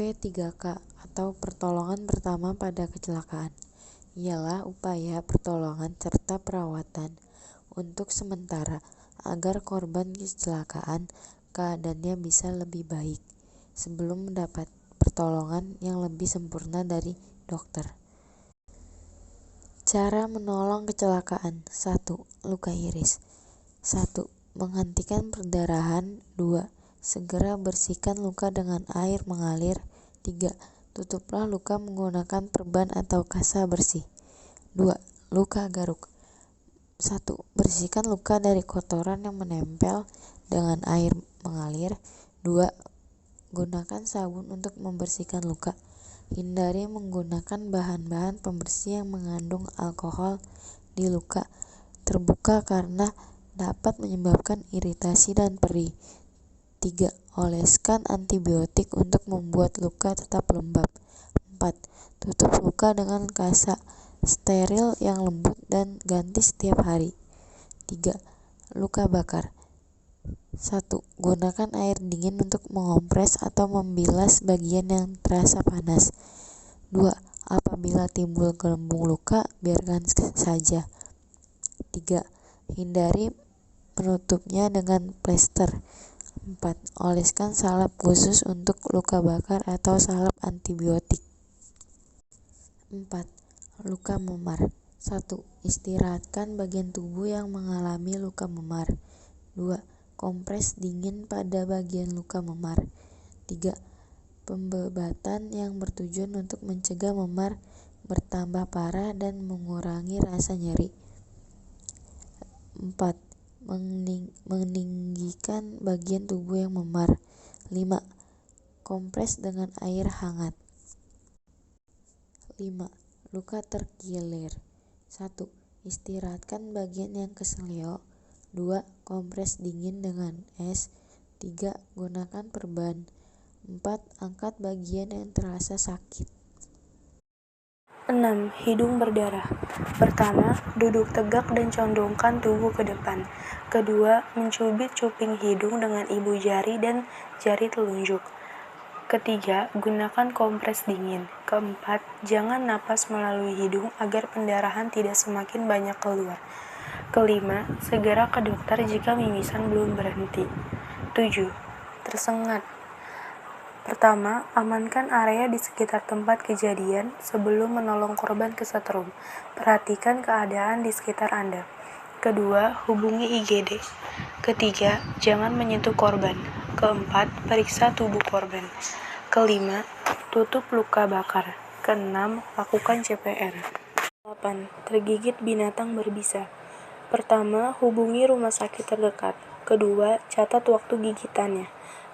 P3K atau pertolongan pertama pada kecelakaan ialah upaya pertolongan serta perawatan untuk sementara agar korban kecelakaan keadaannya bisa lebih baik sebelum mendapat pertolongan yang lebih sempurna dari dokter. Cara menolong kecelakaan. 1. Luka iris. 1. Menghentikan perdarahan. 2. Segera bersihkan luka dengan air mengalir. 3. Tutuplah luka menggunakan perban atau kasa bersih. 2. Luka garuk. 1. Bersihkan luka dari kotoran yang menempel dengan air mengalir. 2. Gunakan sabun untuk membersihkan luka. Hindari menggunakan bahan-bahan pembersih yang mengandung alkohol di luka terbuka karena dapat menyebabkan iritasi dan perih. 3. Oleskan antibiotik untuk membuat luka tetap lembab. 4. Tutup luka dengan kasa steril yang lembut dan ganti setiap hari. 3. Luka bakar. 1. Gunakan air dingin untuk mengompres atau membilas bagian yang terasa panas. 2. Apabila timbul gelembung luka, biarkan saja. 3. Hindari menutupnya dengan plester. 4. Oleskan salep khusus untuk luka bakar atau salep antibiotik. 4. Luka memar. 1. Istirahatkan bagian tubuh yang mengalami luka memar. 2. Kompres dingin pada bagian luka memar. 3. Pembebatan yang bertujuan untuk mencegah memar bertambah parah dan mengurangi rasa nyeri. 4. Meninggikan bagian tubuh yang memar. 5. Kompres dengan air hangat. 5. Luka terkilir. 1. Istirahatkan bagian yang keselio. 2. Kompres dingin dengan es. 3. Gunakan perban. 4. Angkat bagian yang terasa sakit. 6. Hidung berdarah. Pertama, duduk tegak dan condongkan tubuh ke depan. Kedua, mencubit cuping hidung dengan ibu jari dan jari telunjuk. Ketiga, gunakan kompres dingin. Keempat, jangan napas melalui hidung agar pendarahan tidak semakin banyak keluar. Kelima, segera ke dokter jika mimisan belum berhenti. 7. Tersengat. Pertama, amankan area di sekitar tempat kejadian sebelum menolong korban kesetrum. Perhatikan keadaan di sekitar Anda. Kedua, hubungi IGD. Ketiga, jangan menyentuh korban. Keempat, periksa tubuh korban. Kelima, tutup luka bakar. Keenam, lakukan CPR. 8. Tergigit binatang berbisa. Pertama, hubungi rumah sakit terdekat. Kedua, catat waktu gigitannya.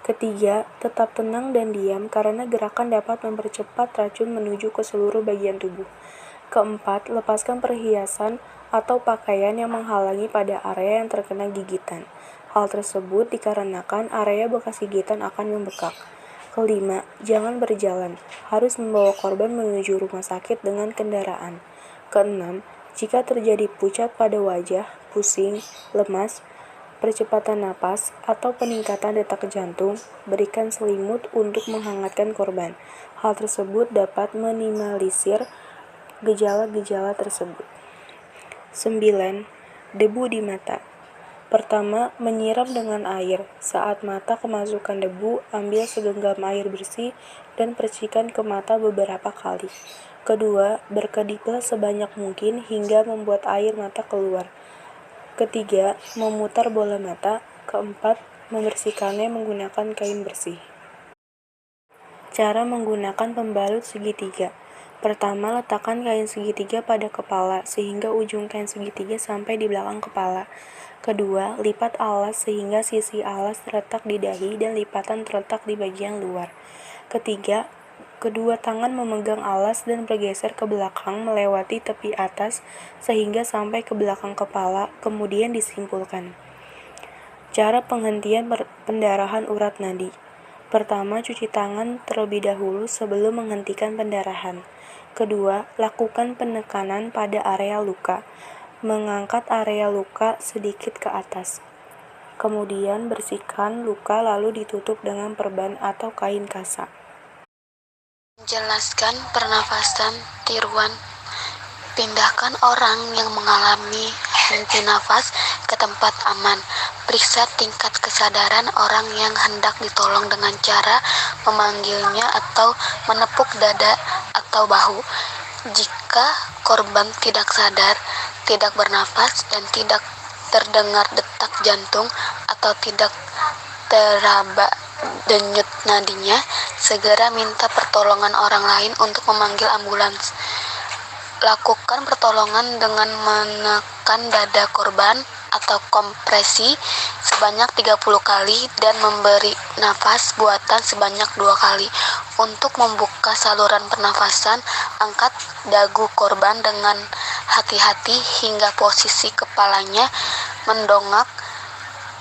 Ketiga, tetap tenang dan diam karena gerakan dapat mempercepat racun menuju ke seluruh bagian tubuh. Keempat, lepaskan perhiasan atau pakaian yang menghalangi pada area yang terkena gigitan. Hal tersebut dikarenakan area bekas gigitan akan membekak. Kelima, jangan berjalan. Harus membawa korban menuju rumah sakit dengan kendaraan. Keenam, jika terjadi pucat pada wajah, pusing, lemas, percepatan napas, atau peningkatan detak jantung, berikan selimut untuk menghangatkan korban. Hal tersebut dapat meminimalisir gejala-gejala tersebut. 9. Debu di mata. Pertama, menyiram dengan air. Saat mata kemasukan debu, ambil segenggam air bersih dan percikan ke mata beberapa kali. Kedua, berkediplah sebanyak mungkin hingga membuat air mata keluar. Ketiga, memutar bola mata. Keempat, membersihkannya menggunakan kain bersih. Cara menggunakan pembalut segitiga. Pertama, letakkan kain segitiga pada kepala sehingga ujung kain segitiga sampai di belakang kepala. Kedua, lipat alas sehingga sisi alas terletak di dahi dan lipatan terletak di bagian luar. Ketiga, kedua tangan memegang alas dan bergeser ke belakang melewati tepi atas sehingga sampai ke belakang kepala, kemudian disimpulkan. Cara penghentian pendarahan urat nadi. Pertama, cuci tangan terlebih dahulu sebelum menghentikan pendarahan. Kedua, lakukan penekanan pada area luka. Mengangkat area luka sedikit ke atas. Kemudian bersihkan luka lalu ditutup dengan perban atau kain kasa. Jelaskan pernafasan tiruan. Pindahkan orang yang mengalami henti nafas ke tempat aman. Periksa tingkat kesadaran orang yang hendak ditolong dengan cara memanggilnya atau menepuk dada atau bahu. Jika korban tidak sadar, tidak bernafas, dan tidak terdengar detak jantung atau tidak teraba denyut nadinya, segera minta pertolongan orang lain untuk memanggil ambulans. Lakukan pertolongan dengan menekan dada korban atau kompresi sebanyak 30 kali dan memberi nafas buatan sebanyak 2 kali. Untuk membuka saluran pernafasan, angkat dagu korban dengan hati-hati hingga posisi kepalanya mendongak.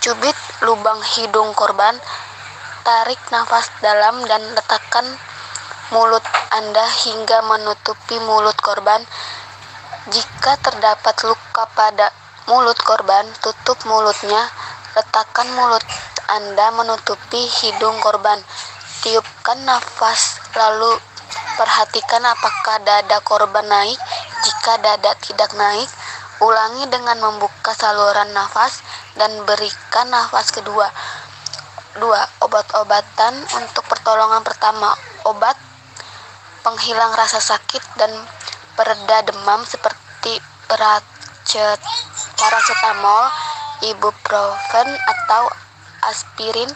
Cubit lubang hidung korban, tarik nafas dalam dan letakkan mulut Anda hingga menutupi mulut korban. Jika terdapat luka pada mulut korban, tutup mulutnya. Letakkan mulut Anda menutupi hidung korban. Tiupkan nafas, lalu perhatikan apakah dada korban naik. Jika dada tidak naik, ulangi dengan membuka saluran nafas dan berikan nafas kedua. 2. Obat-obatan untuk pertolongan pertama. Obat penghilang rasa sakit dan pereda demam seperti paracetamol, ibuprofen, atau aspirin.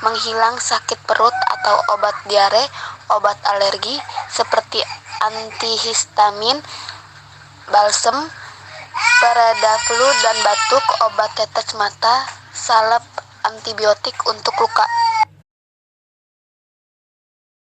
Menghilang sakit perut atau obat diare. Obat alergi seperti antihistamin, balsem, pereda flu dan batuk. Obat tetes mata, salep antibiotik untuk luka